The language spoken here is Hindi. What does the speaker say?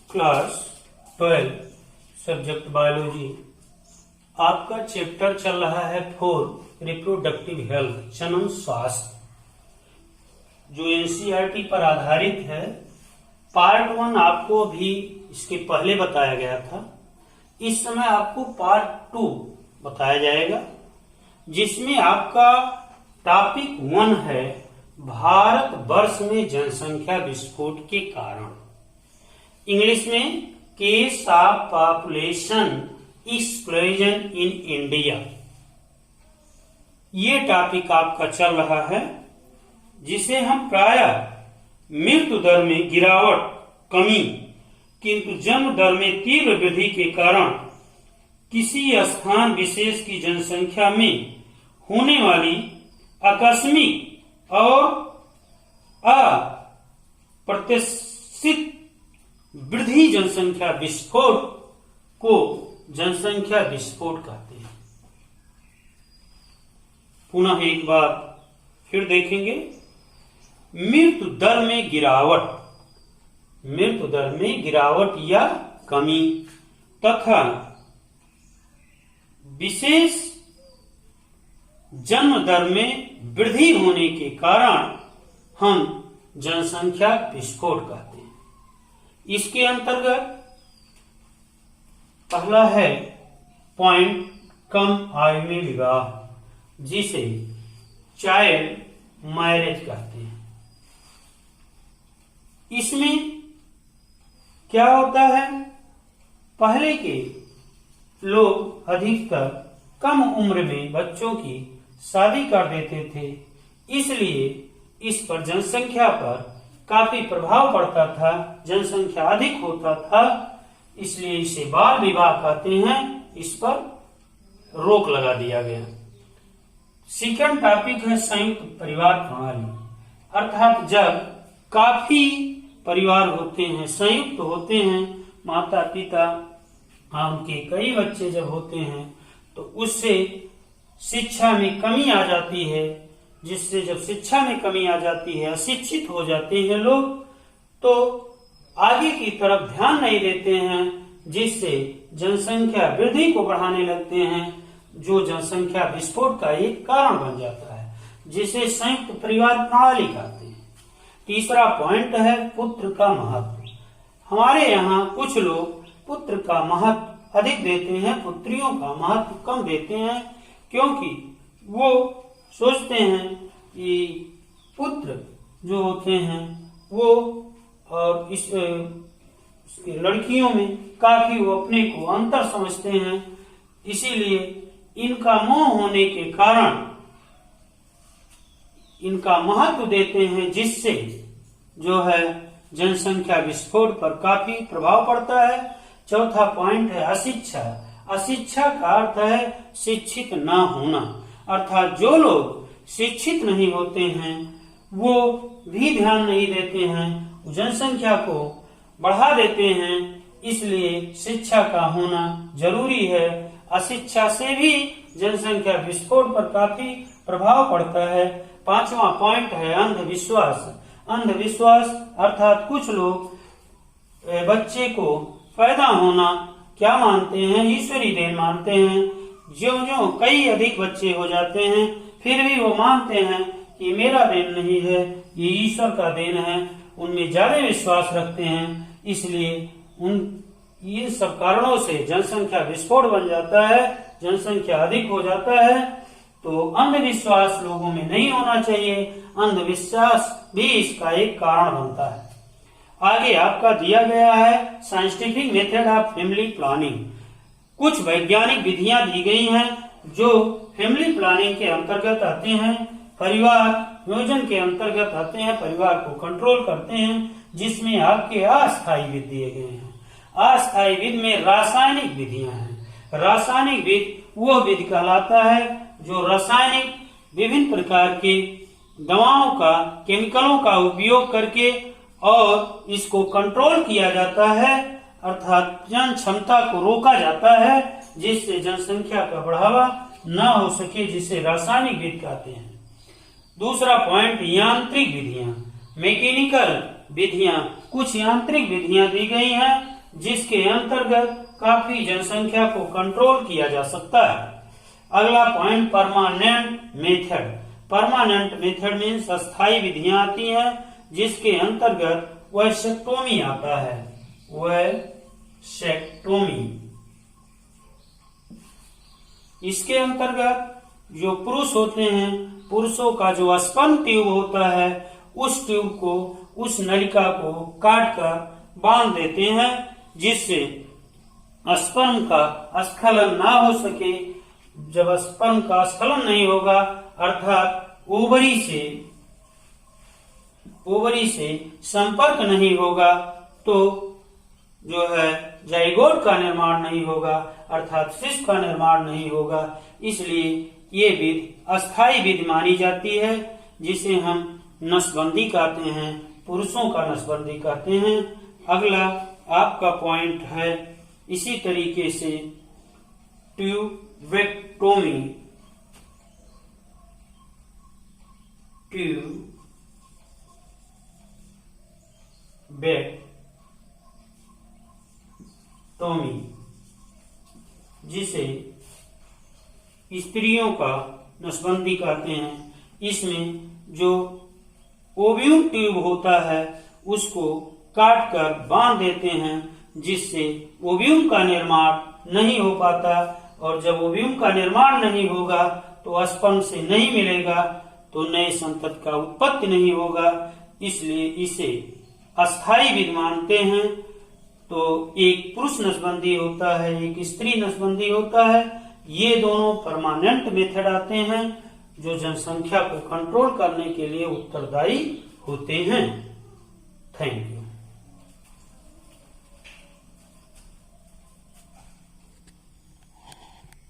Class 12 subject biology. आपका चैप्टर चल रहा है 4 रिप्रोडक्टिव हेल्थ, जनन स्वास्थ्य, जो एनसीईआरटी पर आधारित है। पार्ट 1 आपको भी इसके पहले बताया गया था। इस समय आपको पार्ट 2 बताया जाएगा, जिसमें आपका टॉपिक 1 है भारत वर्ष में जनसंख्या विस्फोट के कारण। इंग्लिश में case of population explosion in India, ये टॉपिक आपका चल रहा है, जिसे हम प्रायः मृत्यु दर में गिरावट, कमी, किंतु जन्म दर में तीव्र वृद्धि के कारण किसी स्थान विशेष की जनसंख्या में होने वाली आकस्मिक और अप्रत्याशित वृद्धि जनसंख्या विस्फोट को जनसंख्या विस्फोट कहते हैं। पुनः एक बार फिर देखेंगे। मृत्यु दर में गिरावट या कमी तथा विशेष जन्म दर में वृद्धि होने के कारण हम जनसंख्या विस्फोट कहते हैं। इसके अंतर्गत पहला है पॉइंट कम आयु में विवाह, जिसे चाइल्ड मैरिज कहते हैं। इसमें क्या होता है, पहले के लोग अधिकतर कम उम्र में बच्चों की शादी कर देते थे, इसलिए इस पर जनसंख्या पर काफी प्रभाव पड़ता था, जनसंख्या अधिक होता था, इसलिए इसे बाल विवाह कहते हैं। इस पर रोक लगा दिया गया। सेकंड टॉपिक है संयुक्त परिवार प्रणाली, अर्थात जब काफी परिवार होते हैं, संयुक्त होते हैं, माता पिता उनके कई बच्चे जब होते हैं, तो उससे शिक्षा में कमी आ जाती है, जिससे जब शिक्षा में कमी आ जाती है, अशिक्षित हो जाते हैं लोग, तो आगे की तरफ ध्यान नहीं देते हैं, जिससे जनसंख्या वृद्धि को बढ़ाने लगते हैं, जो जनसंख्या विस्फोट का एक कारण बन जाता है, जिसे संयुक्त परिवार प्रणाली कहते हैं। तीसरा पॉइंट है पुत्र का महत्व। हमारे यहाँ कुछ लोग पुत्र का महत्व अधिक देते हैं, पुत्रियों का महत्व कम देते हैं, क्योंकि वो सोचते हैं कि पुत्र जो होते हैं वो और इस लड़कियों में काफी वो अपने को अंतर समझते हैं, इसीलिए इनका मोह होने के कारण इनका महत्व देते हैं, जिससे जो है जनसंख्या विस्फोट पर काफी प्रभाव पड़ता है। चौथा पॉइंट है अशिक्षा। अशिक्षा का अर्थ है शिक्षित ना होना, अर्थात जो लोग शिक्षित नहीं होते हैं वो भी ध्यान नहीं देते हैं, जनसंख्या को बढ़ा देते हैं, इसलिए शिक्षा का होना जरूरी है। अशिक्षा से भी जनसंख्या विस्फोट पर काफी प्रभाव पड़ता है। पांचवा पॉइंट है अंधविश्वास। अंधविश्वास अर्थात कुछ लोग बच्चे को पैदा होना क्या मानते हैं, ईश्वरी देन मानते हैं। ज्यों-ज्यों कई अधिक बच्चे हो जाते हैं, फिर भी वो मानते हैं कि मेरा देन नहीं है, ये ईश्वर का देन है, उनमें ज्यादा विश्वास रखते हैं, इसलिए इन सब कारणों से जनसंख्या विस्फोट बन जाता है, जनसंख्या अधिक हो जाता है। तो अंधविश्वास लोगों में नहीं होना चाहिए, अंधविश्वास भी इसका एक कारण बनता है। आगे आपका दिया गया है scientific method of family planning. कुछ वैज्ञानिक विधियां दी गई हैं जो फैमिली प्लानिंग के अंतर्गत आते हैं, परिवार नियोजन के अंतर्गत आते हैं, परिवार को कंट्रोल करते हैं, जिसमें आपके अस्थायी विधि दिए गए हैं। अस्थायी विधि में रासायनिक विधियां हैं। रासायनिक विधि वो विधि कहलाता है जो रासायनिक विभिन्न प्रकार के दवाओं का, केमिकलों का उपयोग करके और इसको कंट्रोल किया जाता है, अर्थात जन क्षमता को रोका जाता है, जिससे जनसंख्या का बढ़ावा न हो सके, जिसे रासायनिक विधि कहते हैं। दूसरा पॉइंट यांत्रिक विधियां, मैकेनिकल विधियां। कुछ यांत्रिक विधियां दी गई हैं जिसके अंतर्गत काफी जनसंख्या को कंट्रोल किया जा सकता है। अगला point permanent method. Permanent method means अस्थायी विधियां आती हैं जिसके अंतर्गत वैसेक्टोमी आता है। वैसेक्टोमी, इसके अंतर्गत जो पुरुष होते हैं, पुरुषों का जो स्पर्म ट्यूब होता है, उस ट्यूब को, उस नलिका को काट कर बांध देते हैं जिससे स्पर्म का स्खलन ना हो सके। जब स्पर्म का स्खलन नहीं होगा अर्थात ओवरी से संपर्क नहीं होगा तो जो है जाइगोट का निर्माण नहीं होगा अर्थात शिशु का निर्माण नहीं होगा। इसलिए ये विधि अस्थायी विधि मानी जाती है जिसे हम नसबंदी कहते हैं, पुरुषों का नसबंदी कहते हैं। अगला आपका पॉइंट है इसी तरीके से ट्यूबेक्टोमी। ट्यूबेक्टोमी जिसे स्त्रियों का नसबंदी कहते हैं। इसमें जो ओव्यूम ट्यूब होता है उसको काट कर बांध देते हैं जिससे ओव्यूम का निर्माण नहीं हो पाता, और जब ओव्यूम का निर्माण नहीं होगा तो स्पर्म से नहीं मिलेगा तो नए संतति का उत्पत्ति नहीं होगा। इसलिए इसे अस्थायी विधि मानते हैं। तो एक पुरुष नसबंदी होता है, एक स्त्री नसबंदी होता है। ये दोनों परमानेंट मेथड आते हैं जो जनसंख्या को कंट्रोल करने के लिए उत्तरदायी होते हैं। Thank you.